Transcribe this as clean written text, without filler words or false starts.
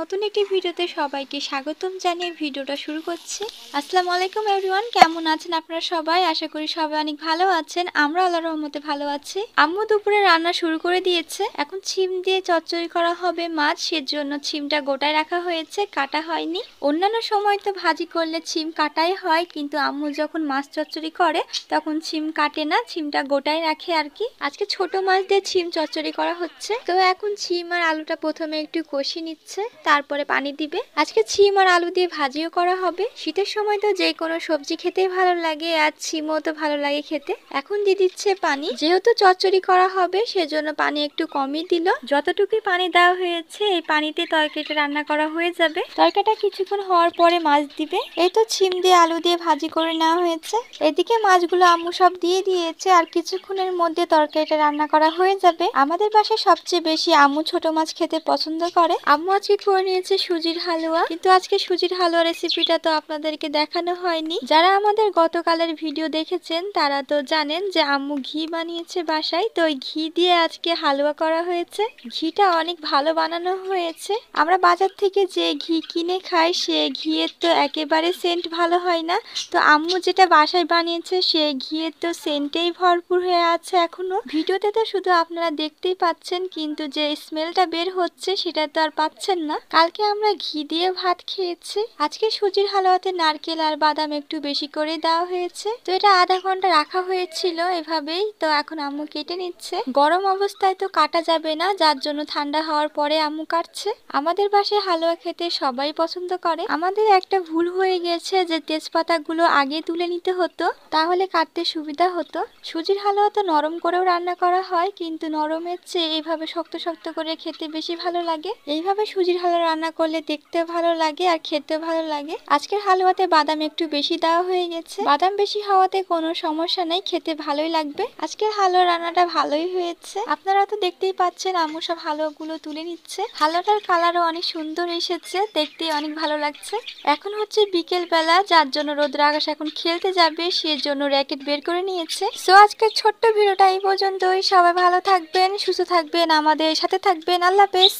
নতুন একটি ভিডিওতে সবাইকে স্বাগতম জানিয়ে ভিডিওটা শুরু করছি। আসসালামু আলাইকুম এভরিওয়ান, কেমন আছেন আপনারা সবাই? আশা করি সবাই অনেক ভালো আছেন। আমরা আল্লাহর রহমতে ভালো আছি। আম্মু দুপুরে রান্না শুরু করে দিয়েছে। এখন ছিম দিয়ে চচ্চড়ি করা হবে মাছ, সেজন্য ছিমটা গোটায় রাখা হয়েছে, কাটা হয়নি। অন্যান্য সময় তো ভাজি করলে ছিম কাটাই হয়, কিন্তু আম্মু যখন মাছ চচ্চড়ি করে তখন ছিম কাটে না, ছিমটা গোটায় রাখে আর কি। আজকে ছোট মাছ দিয়ে ছিম চচ্চড়ি করা হচ্ছে। তো এখন ছিম আর আলুটা প্রথমে একটু কষি নিচ্ছে, তারপরে পানি দিবে। আজকে ছিম আর আলু দিয়ে ভাজিও করা হবে। শীতের সময় তো যে কোনো সবজি খেতেই ভালো লাগে, আর ছিমও তো ভালো লাগে খেতে। এখন দিয়ে দিচ্ছে পানি, যেহেতু চচ্চড়ি করা হবে সেজন্য পানি একটু কমই দিল। যতটুকুই পানি দেওয়া হয়েছে এই পানিতে তরকারিটা রান্না করা হয়ে যাবে। তরকারিটা কিছুক্ষণ হওয়ার পরে মাছ দিবে। এই তো ছিম দিয়ে আলু দিয়ে ভাজি করে নেওয়া হয়েছে। এদিকে মাছগুলো আম্মু সব দিয়ে দিয়েছে, আর কিছুক্ষণের মধ্যে তরকারিটা রান্না করা হয়ে যাবে। আমাদের বাসায় সবচেয়ে বেশি আম্মু ছোট মাছ খেতে পছন্দ করে। আম্মু আজকে করে নিয়েছে সুজির হালুয়া, কিন্তু আজকে সুজির হালুয়া রেসিপিটা তো আপনাদেরকে দেখানো হয়নি। যারা আমাদের গতকালের ভিডিও দেখেছেন তারা তো জানেন যে আম্মু ঘি বানিয়েছে বাসায়, তো ওই ঘি দিয়ে আজকে হালুয়া করা হয়েছে। ঘিটা অনেক ভালো বানানো হয়েছে। আমরা বাজার থেকে যে ঘি কিনে খাই সে ঘিয়ের তো একেবারে সেন্ট ভালো হয় না, তো আম্মু যেটা বাসায় বানিয়েছে সে ঘিয়ের তো সেন্টেই ভরপুর হয়ে আছে। এখনো ভিডিওতে তো শুধু আপনারা দেখতেই পাচ্ছেন, কিন্তু যে স্মেলটা বের হচ্ছে সেটা তো আর পাচ্ছেন না। কালকে আমরা ঘি দিয়ে ভাত খেয়েছি। আজকে সুজির হালুয়াতে নারকেল আর বাদাম একটু বেশি করে দেওয়া হয়েছে। তো এটা আধা ঘন্টা রাখা হয়েছিল এভাবেই। তো এখন আম্মু কেটে নিচ্ছে। গরম অবস্থায় তো কাটা যাবে না, যার জন্য ঠান্ডা হওয়ার পরে আম্মু কাটছে। আমাদের বাসায় হালুয়া খেতে সবাই পছন্দ করে। আমাদের একটা ভুল হয়ে গেছে যে তেজপাতাগুলো আগে তুলে নিতে হতো, তাহলে কাটতে সুবিধা হতো। সুজির হালুয়া তো নরম করেও রান্না করা হয়, কিন্তু নরমের চেয়ে এইভাবে শক্ত শক্ত করে খেতে বেশি ভালো লাগে। এইভাবে সুজির হালুয়া রান্না করলে দেখতেও ভালো লাগে আর খেতেও ভালো লাগে। আজকের হালুয়াতে বাদাম একটু বেশি দেওয়া হয়ে গেছে। বাদাম বেশি হওয়াতে কোনো সমস্যা নেই, খেতে ভালোই লাগবে। আজকের হালুয়া রান্নাটা ভালোই হয়েছে। আপনারা তো দেখতেই পাচ্ছেন আম্মু সব হালুয়াগুলো তুলে নিচ্ছে। হালুয়াটার কালারও অনেক সুন্দর এসেছে, দেখতে অনেক ভালো লাগছে। এখন হচ্ছে বিকেল বেলা, যার জন্য রোদ্র আকাশ এখন খেলতে যাবে, সেজন্য র্যাকেট বের করে নিয়েছে। সো আজকের ছোট্ট ভিডিওটা এই পর্যন্তই। সবাই ভালো থাকবেন, সুস্থ থাকবেন, আমাদের সাথে থাকবেন। আল্লাহ হাফেজ।